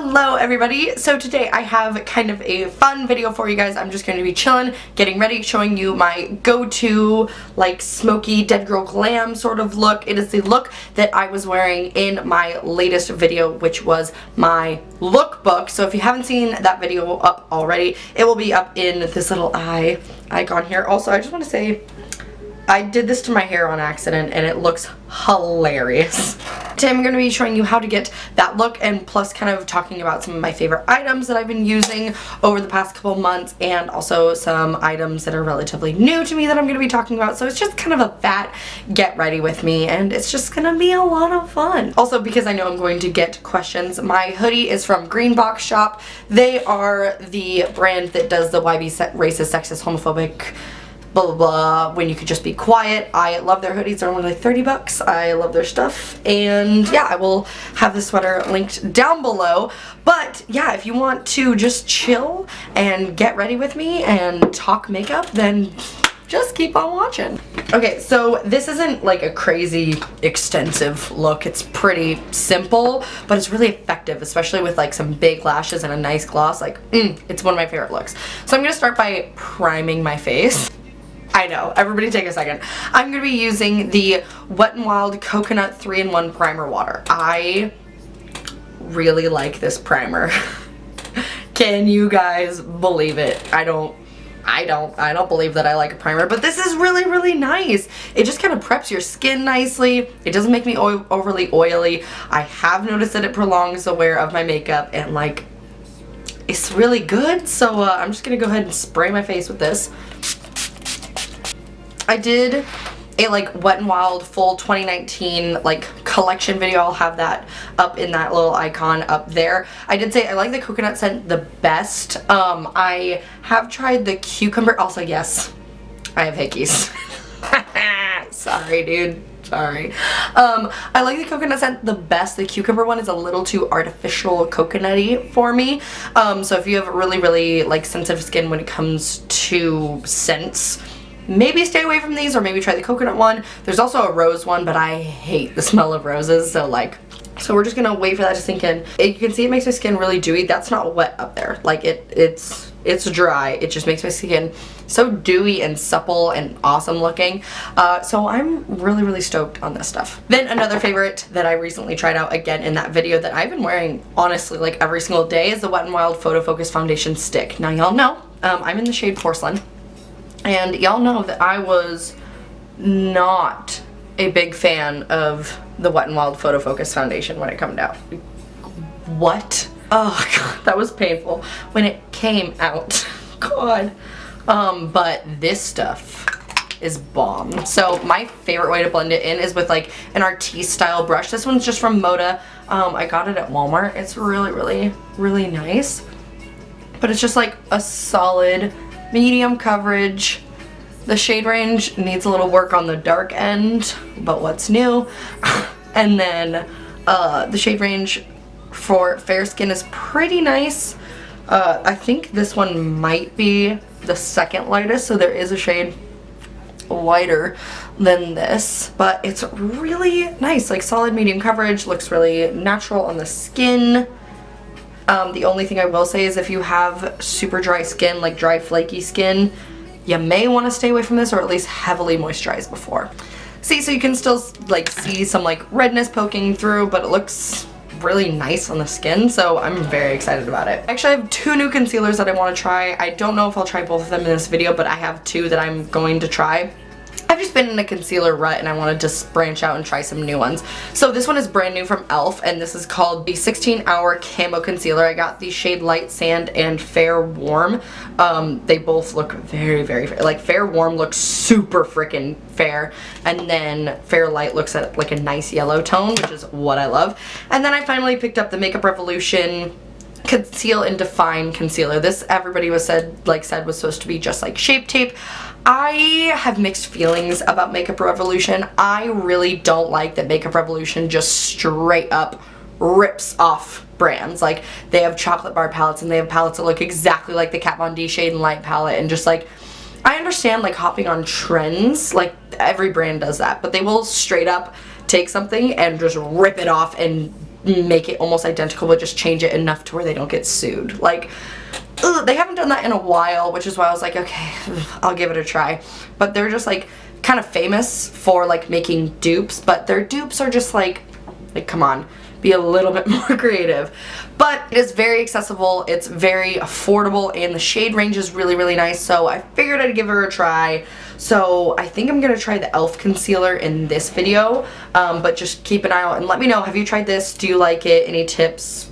Hello everybody! So today I have kind of a fun video for you guys. I'm just going to be chilling, getting ready, showing you my go-to like smoky dead girl glam sort of look. It is the look that I was wearing in my latest video, which was my lookbook. So if you haven't seen that video up already, it will be up in this little eye icon here. Also, I just want to say I did this to my hair on accident and it looks hilarious. Today I'm going to be showing you how to get that look and plus kind of talking about some of my favorite items that I've been using over the past couple months and also some items that are relatively new to me that I'm going to be talking about. So it's just kind of a fat get ready with me and it's just going to be a lot of fun. Also, because I know I'm going to get questions, my hoodie is from Green Box Shop. They are the brand that does the YB racist, sexist, homophobic blah blah blah when you could just be quiet. I love their hoodies. They're only like 30 bucks. I love their stuff. And yeah, I will have the sweater linked down below. But yeah, if you want to just chill and get ready with me and talk makeup, then just keep on watching. Okay, so this isn't like a crazy extensive look. It's pretty simple, but it's really effective, especially with like some big lashes and a nice gloss. Like, it's one of my favorite looks. So I'm gonna start by priming my face. I know, everybody take a second. I'm going to be using the Wet n Wild Coconut 3-in-1 Primer Water. I really like this primer. Can you guys believe it? I don't believe that I like a primer, but this is really, really nice. It just kind of preps your skin nicely. It doesn't make me overly oily. I have noticed that it prolongs the wear of my makeup and like, it's really good. So I'm just going to go ahead and spray my face with this. I did a like Wet n Wild full 2019 like collection video. I'll have that up in that little icon up there. I did say I like the coconut scent the best. I have tried the cucumber. Also, yes, I have hickeys. Sorry, dude. Sorry. I like the coconut scent the best. The cucumber one is a little too artificial coconutty for me. So if you have really, really like sensitive skin when it comes to scents, maybe stay away from these or maybe try the coconut one. There's also a rose one, but I hate the smell of roses, so we're just gonna wait for that to sink in. You can see it makes my skin really dewy. That's not wet up there. Like it's dry. It just makes my skin so dewy and supple and awesome looking. So I'm really, really stoked on this stuff. Then another favorite that I recently tried out again in that video that I've been wearing honestly like every single day is the Wet n Wild Photofocus Foundation Stick. Now y'all know I'm in the shade Porcelain. And y'all know that I was not a big fan of the Wet n Wild Photofocus foundation when it came out. What? Oh god, that was painful when it came out. God. But this stuff is bomb. So my favorite way to blend it in is with like an artiste style brush. This one's just from Moda. I got it at Walmart. It's really, really, really nice. But it's just like a solid medium coverage. The shade range needs a little work on the dark end, but what's new? And then the shade range for fair skin is pretty nice. I think this one might be the second lightest, so there is a shade lighter than this, but it's really nice, like solid medium coverage, looks really natural on the skin. The only thing I will say is if you have super dry skin, like dry flaky skin, you may want to stay away from this or at least heavily moisturize before. See, so you can still like see some like redness poking through, but it looks really nice on the skin, so I'm very excited about it. Actually, I have two new concealers that I want to try. I don't know if I'll try both of them in this video, but I have two that I'm going to try. I've just been in a concealer rut and I wanted to branch out and try some new ones. So this one is brand new from e.l.f. and this is called the 16-Hour Camo Concealer. I got the shade Light Sand and Fair Warm. They both look very, very fair. Like Fair Warm looks super freaking fair, and then Fair Light looks at like a nice yellow tone, which is what I love. And then I finally picked up the Makeup Revolution Conceal and Define Concealer. This everybody said was supposed to be just like Shape Tape. I have mixed feelings about Makeup Revolution. I really don't like that Makeup Revolution just straight up rips off brands. Like, they have chocolate bar palettes and they have palettes that look exactly like the Kat Von D Shade and Light palette, and just like, I understand like hopping on trends, like every brand does that, but they will straight up take something and just rip it off and make it almost identical but just change it enough to where they don't get sued. Like, ugh, they haven't done that in a while, which is why I was like, okay, I'll give it a try. But they're just like kind of famous for like making dupes, but their dupes are just like come on, be a little bit more creative. But it is very accessible, it's very affordable, and the shade range is really, really nice, so I figured I'd give her a try. So I think I'm gonna try the e.l.f. concealer in this video, but just keep an eye out and let me know, have you tried this? Do you like it? Any tips?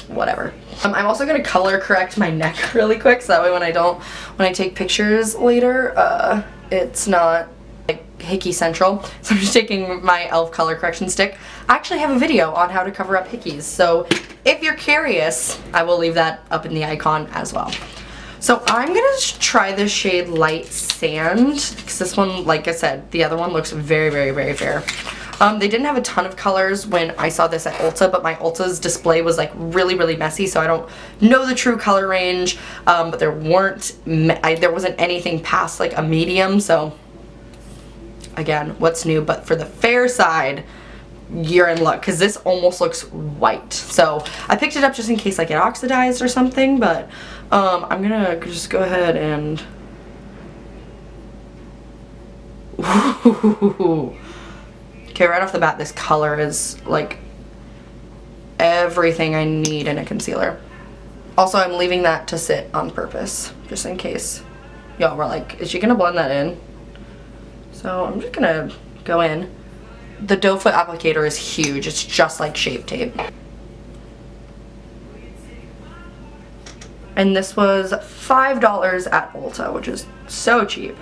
Whatever. I'm also gonna color correct my neck really quick, so that way when I take pictures later, it's not like hickey central. So I'm just taking my e.l.f. color correction stick. I actually have a video on how to cover up hickeys, so if you're curious, I will leave that up in the icon as well. So I'm gonna try this shade Light Sand, because this one, like I said, the other one looks very, very, very fair. They didn't have a ton of colors when I saw this at Ulta, but my Ulta's display was like really, really messy, so I don't know the true color range, but there wasn't anything past like a medium, so again, what's new? But for the fair side, you're in luck, because this almost looks white. So I picked it up just in case like it oxidized or something, but I'm gonna just go ahead and okay, right off the bat, this color is like everything I need in a concealer. Also, I'm leaving that to sit on purpose, just in case y'all were like, is she gonna blend that in? So I'm just gonna go in. The doe foot applicator is huge. It's just like Shape Tape. And this was $5 at Ulta, which is so cheap.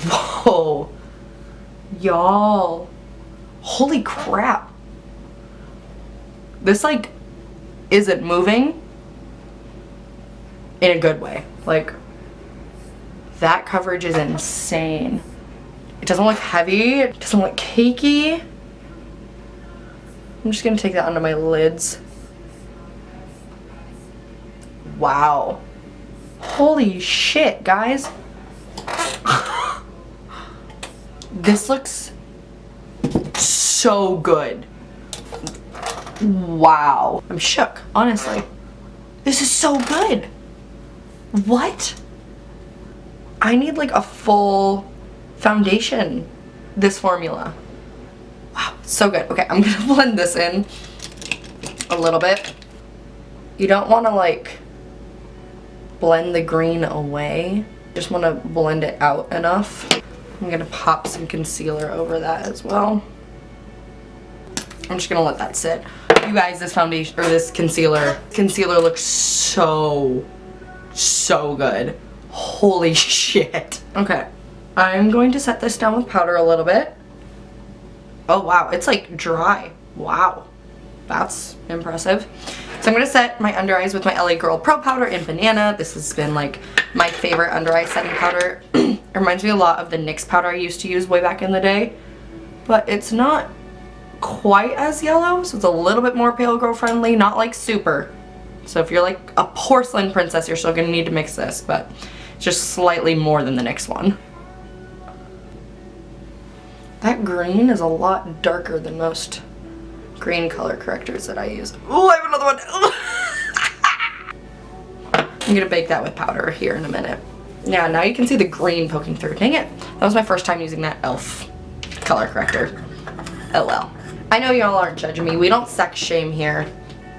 Whoa. Y'all. Holy crap. This like isn't moving in a good way. Like, that coverage is insane. It doesn't look heavy, it doesn't look cakey. I'm just gonna take that onto my lids. Wow. Holy shit, guys. This looks so good. Wow. I'm shook, honestly. This is so good. What? I need like a full foundation, this formula. Wow, so good. Okay, I'm gonna blend this in a little bit. You don't want to like blend the green away. Just want to blend it out enough. I'm gonna pop some concealer over that as well. I'm just gonna let that sit. You guys, this foundation, or this concealer looks so good. Holy shit. Okay, I'm going to set this down with powder a little bit. Oh wow, it's like dry. Wow, that's impressive. So I'm going to set my under eyes with my LA Girl Pro Powder in Banana. This has been like my favorite under eye setting powder. It reminds me a lot of the NYX powder I used to use way back in the day. But it's not quite as yellow, so it's a little bit more pale girl friendly, not like super. So if you're like a porcelain princess, you're still going to need to mix this, but just slightly more than the next one. That green is a lot darker than most green color correctors that I use. Oh, I have another one. I'm gonna bake that with powder here in a minute. Yeah, now you can see the green poking through. Dang it. That was my first time using that e.l.f. color corrector. Oh well. I know y'all aren't judging me. We don't sex shame here.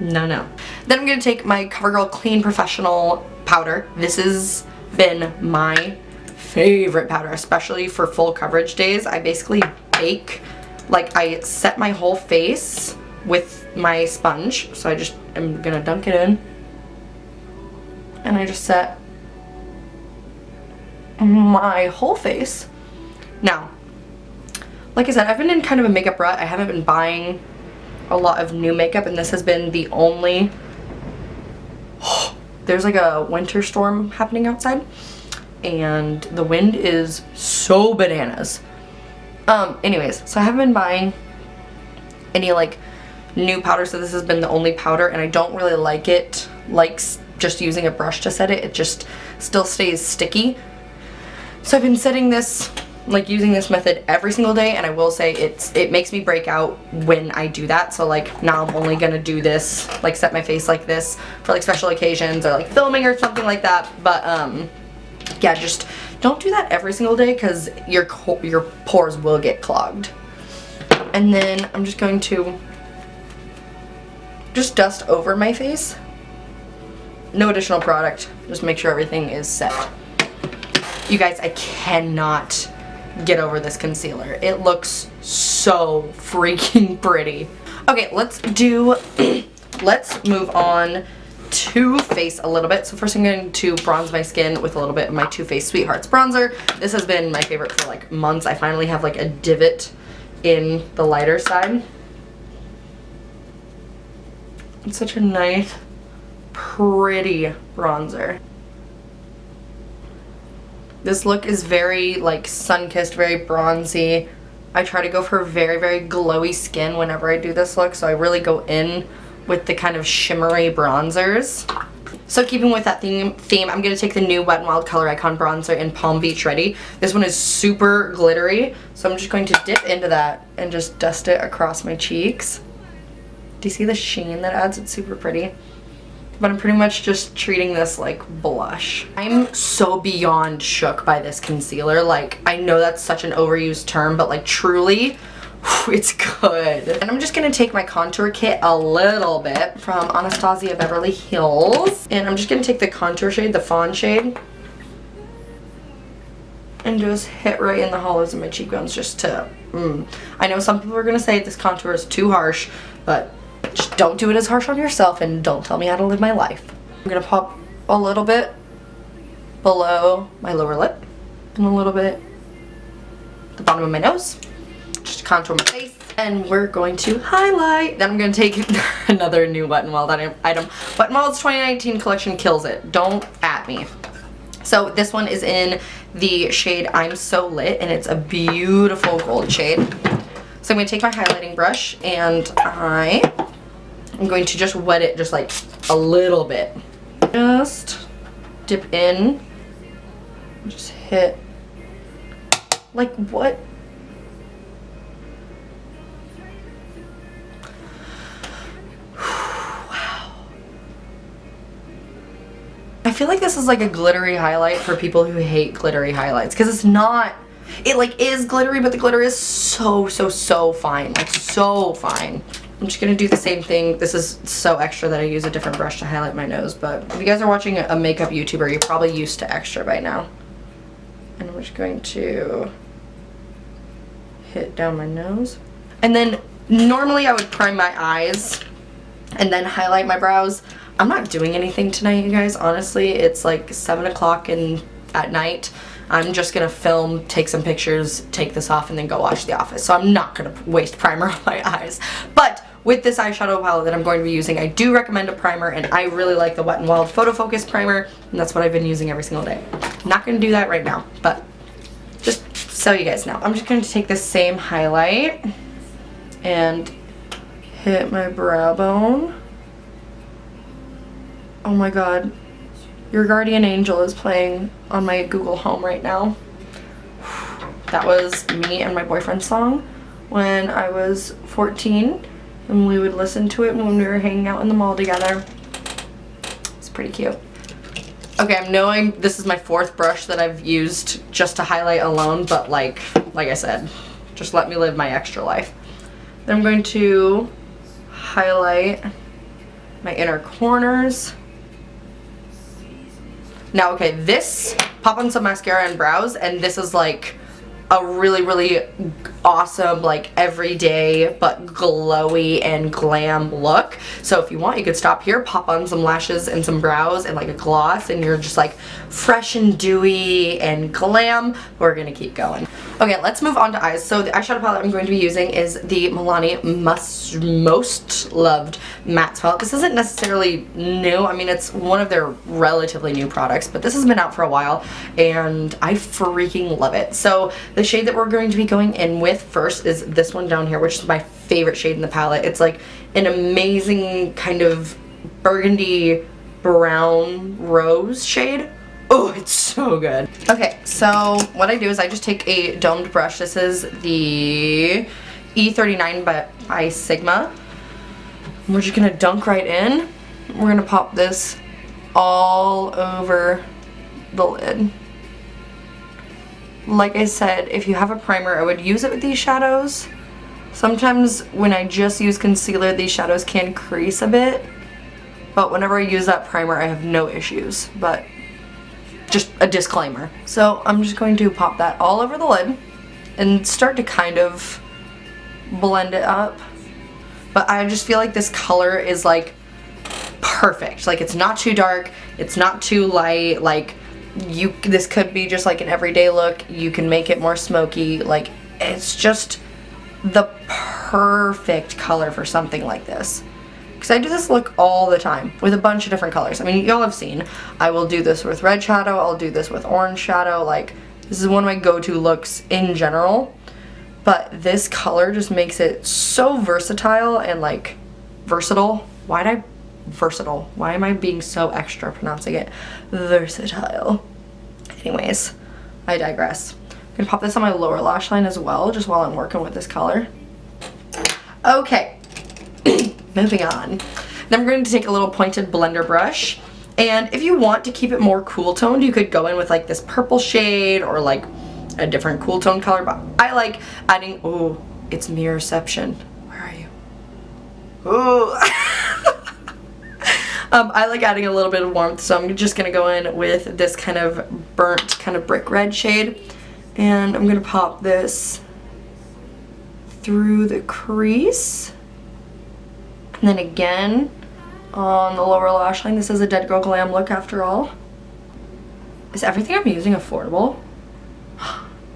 No, no. Then I'm gonna take my CoverGirl Clean Professional powder. This has been my favorite powder, especially for full coverage days. I basically bake, like I set my whole face with my sponge. So I just am gonna dunk it in. And I just set my whole face. Now, like I said, I've been in kind of a makeup rut. I haven't been buying a lot of new makeup, and this has been the only... There's like a winter storm happening outside, and the wind is so bananas. Anyways, so I haven't been buying any like new powder, so this has been the only powder, and I don't really like it, like just using a brush to set it. It just still stays sticky. So I've been setting this like using this method every single day, and I will say it makes me break out when I do that. So like now I'm only gonna do this, like set my face like this for like special occasions or like filming or something like that. But yeah, just don't do that every single day because your pores will get clogged. And then I'm just going to just dust over my face. No additional product, just make sure everything is set. You guys, I cannot get over this concealer. It looks so freaking pretty. Okay, let's move on to face a little bit. So first I'm going to bronze my skin with a little bit of my Too Faced Sweethearts bronzer. This has been my favorite for like months. I finally have like a divot in the lighter side. It's such a nice, pretty bronzer. This look is very like sun-kissed, very bronzy. I try to go for very, very glowy skin whenever I do this look, so I really go in with the kind of shimmery bronzers. So keeping with that theme, I'm going to take the new Wet n Wild Color Icon bronzer in Palm Beach Ready. This one is super glittery, so I'm just going to dip into that and just dust it across my cheeks. Do you see the sheen that adds? It's super pretty. But I'm pretty much just treating this like blush. I'm so beyond shook by this concealer. Like, I know that's such an overused term, but like truly, it's good. And I'm just gonna take my contour kit a little bit from Anastasia Beverly Hills. And I'm just gonna take the contour shade, the Fawn shade, and just hit right in the hollows of my cheekbones just to, I know some people are gonna say this contour is too harsh, but just don't do it as harsh on yourself and don't tell me how to live my life. I'm gonna pop a little bit below my lower lip and a little bit the bottom of my nose. Just contour my face. And we're going to highlight. Then I'm going to take another new Wet n Wild item. Wet n Wild's 2019 collection kills it. Don't at me. So this one is in the shade I'm So Lit, and it's a beautiful gold shade. So I'm going to take my highlighting brush and I'm going to just wet it just like a little bit. Just dip in. Just hit. Like what? I feel like this is like a glittery highlight for people who hate glittery highlights, because it's not, it like is glittery, but the glitter is so fine, like so fine. I'm just gonna do the same thing. This is so extra that I use a different brush to highlight my nose, but if you guys are watching a makeup YouTuber, you're probably used to extra by now. And I'm just going to hit down my nose. And then normally I would prime my eyes and then highlight my brows. I'm not doing anything tonight, you guys. Honestly, it's like 7 o'clock at night. I'm just gonna film, take some pictures, take this off, and then go watch The Office. So I'm not gonna waste primer on my eyes. But with this eyeshadow palette that I'm going to be using, I do recommend a primer, and I really like the Wet n Wild Photofocus primer, and that's what I've been using every single day. I'm not gonna do that right now, but just so you guys know. I'm just gonna take the same highlight and hit my brow bone. Oh my god, Your Guardian Angel is playing on my Google Home right now. That was me and my boyfriend's song when I was 14, and we would listen to it when we were hanging out in the mall together. It's pretty cute. Okay, I'm knowing this is my 4th brush that I've used just to highlight alone, but like I said, just let me live my extra life. Then I'm going to highlight my inner corners. Now, okay, this, pop on some mascara and brows, and this is like a really awesome, like everyday but glowy and glam look. So if you want, you could stop here, pop on some lashes and some brows and like a gloss, and you're just like fresh and dewy and glam. We're gonna keep going. Okay, let's move on to eyes. So the eyeshadow palette I'm going to be using is the Milani Most Loved Matte palette. This isn't necessarily new. I mean, it's one of their relatively new products, but this has been out for a while, and I freaking love it. So the shade that we're going to be going in with first is this one down here, which is my favorite shade in the palette. It's like an amazing kind of burgundy brown rose shade. Oh, it's so good. Okay, so what I do is I just take a domed brush. This is the E39 by Sigma. We're just gonna dunk right in. We're gonna pop this all over the lid. Like I said, if you have a primer, I would use it with these shadows. Sometimes when I just use concealer, these shadows can crease a bit. But whenever I use that primer, I have no issues. But just a disclaimer. So I'm just going to pop that all over the lid and start to kind of blend it up. But I just feel like this color is like perfect. Like it's not too dark, it's not too light. Like this could be just like an everyday look. You can make it more smoky. Like it's just the perfect color for something like this. Because I do this look all the time with a bunch of different colors. I mean, y'all have seen. I will do this with red shadow. I'll do this with orange shadow. Like this is one of my go-to looks in general. But this color just makes it so versatile and like versatile. Versatile. Why am I being so extra pronouncing it versatile? Anyways, I digress. I'm gonna pop this on my lower lash line as well, just while I'm working with this color. Okay, moving on. Then I'm going to take a little pointed blender brush, and if you want to keep it more cool toned, you could go in with like this purple shade or like a different cool tone color, but I like adding, oh, it's Mirrorception. Where are you? Ooh. I like adding a little bit of warmth, so I'm just going to go in with this kind of burnt, kind of brick red shade. And I'm going to pop this through the crease. And then again, on the lower lash line. This is a Dead Girl Glam look after all. Is everything I'm using affordable?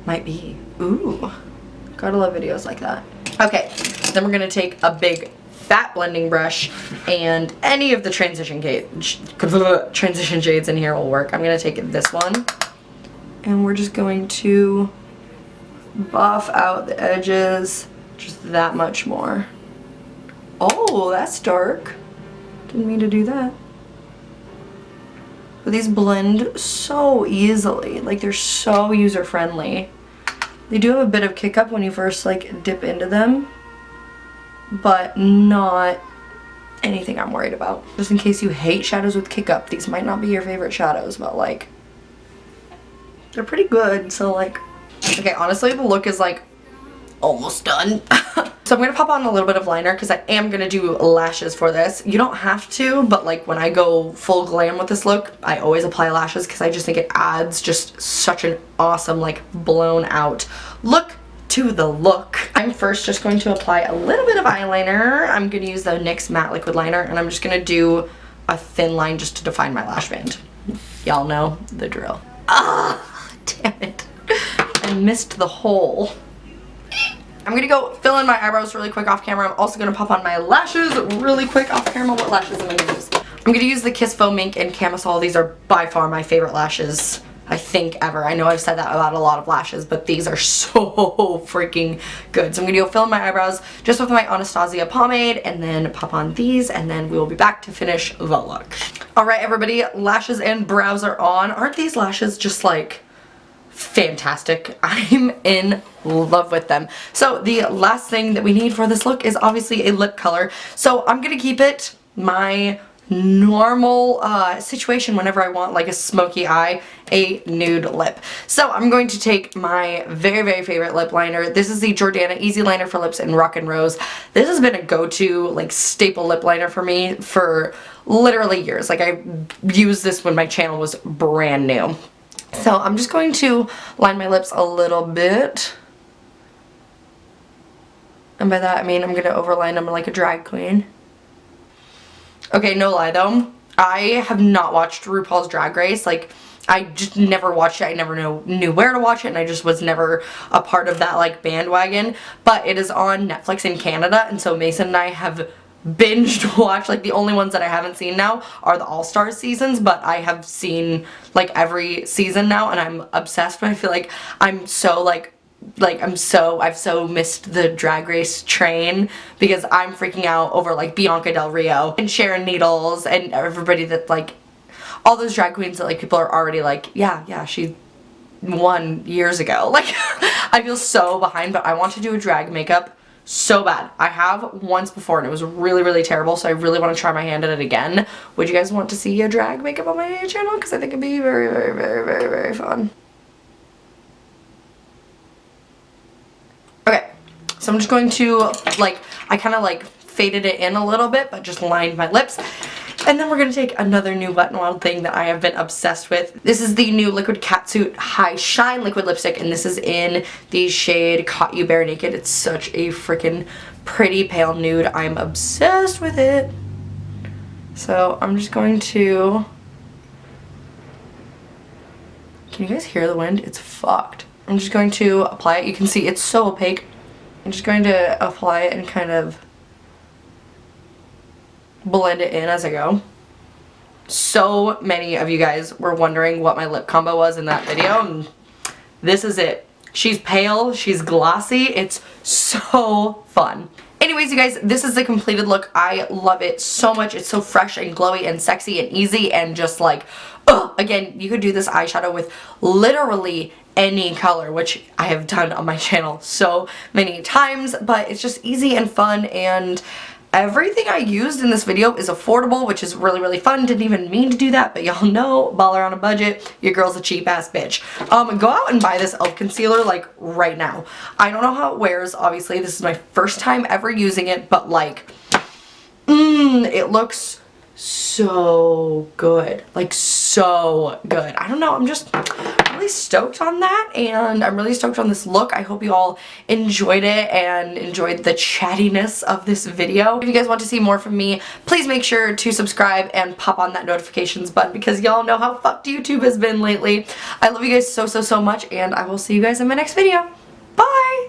Might be. Ooh. Gotta love videos like that. Okay, then we're going to take a big fat blending brush, and any of the transition shades in here will work. I'm going to take this one, and we're just going to buff out the edges just that much more. Oh, that's dark. Didn't mean to do that. But these blend so easily. Like, they're so user-friendly. They do have a bit of kick up when you first like dip into them, but not anything I'm worried about. Just in case you hate shadows with kick up, these might not be your favorite shadows, but like they're pretty good. So like, okay, honestly the look is like almost done. So I'm gonna pop on a little bit of liner because I am gonna do lashes for this. You don't have to, but like when I go full glam with this look, I always apply lashes because I just think it adds just such an awesome like blown out look to the look. I'm first just going to apply a little bit of eyeliner. I'm gonna use the NYX matte liquid liner, and I'm just gonna do a thin line just to define my lash band. Y'all know the drill. Ah, damn it. I missed the hole. I'm gonna go fill in my eyebrows really quick off camera. I'm also gonna pop on my lashes really quick off camera. What lashes am I gonna use? I'm gonna use the Kiss Faux Mink and Camisole. These are by far my favorite lashes, I think, ever. I know I've said that about a lot of lashes, but these are so freaking good. So I'm gonna go fill in my eyebrows just with my Anastasia pomade, and then pop on these, and then we will be back to finish the look. Alright everybody, lashes and brows are on. Aren't these lashes just like fantastic? I'm in love with them. So the last thing that we need for this look is obviously a lip color. So I'm gonna keep it my normal situation whenever I want like a smoky eye, a nude lip. So I'm going to take my very, very favorite lip liner. This is the Jordanna Easyliner for Lips in Rock and Rose. This has been a go-to like staple lip liner for me for literally years. Like I used this when my channel was brand new. So I'm just going to line my lips a little bit. And by that I mean I'm going to overline them like a drag queen. Okay, no lie though, I have not watched RuPaul's Drag Race. Like, I just never watched it. I never knew where to watch it, and I just was never a part of that like bandwagon. But it is on Netflix in Canada, and so Mason and I have binged watched. Like, the only ones that I haven't seen now are the All-Star seasons, but I have seen like every season now, and I'm obsessed. But I feel like I'm so I've so missed the Drag Race train because I'm freaking out over like Bianca Del Rio and Sharon Needles and everybody that like, all those drag queens that like people are already like, yeah, she won years ago. Like, I feel so behind, but I want to do a drag makeup so bad. I have once before and it was really, really terrible, so I really want to try my hand at it again. Would you guys want to see a drag makeup on my channel? Because I think it'd be very, very, very, very, very fun. Okay, so I'm just going to, like, I kind of like faded it in a little bit, but just lined my lips. And then we're going to take another new Wet n Wild thing that I have been obsessed with. This is the new Liquid Catsuit High Shine Liquid Lipstick, and this is in the shade Caught You Bare Naked. It's such a freaking pretty pale nude. I'm obsessed with it. So I'm just going to... Can you guys hear the wind? It's fucked. I'm just going to apply it. You can see it's so opaque. I'm just going to apply it and kind of blend it in as I go. So many of you guys were wondering what my lip combo was in that video, and this is it. She's pale, she's glossy, it's so fun. Anyways, you guys, this is the completed look. I love it so much. It's so fresh and glowy and sexy and easy and just like, ugh. Again, you could do this eyeshadow with literally any color, which I have done on my channel so many times, but it's just easy and fun, and everything I used in this video is affordable, which is really, really fun. Didn't even mean to do that, but y'all know, baller on a budget, your girl's a cheap ass bitch. Go out and buy this e.l.f. concealer, like, right now. I don't know how it wears, obviously. This is my first time ever using it, but, like, it looks so good. Like, so good. I don't know, I'm just really stoked on that, and I'm really stoked on this look. I hope you all enjoyed it and enjoyed the chattiness of this video. If you guys want to see more from me, please make sure to subscribe and pop on that notifications button, because y'all know how fucked YouTube has been lately. I love you guys so, so, so much, and I will see you guys in my next video. Bye!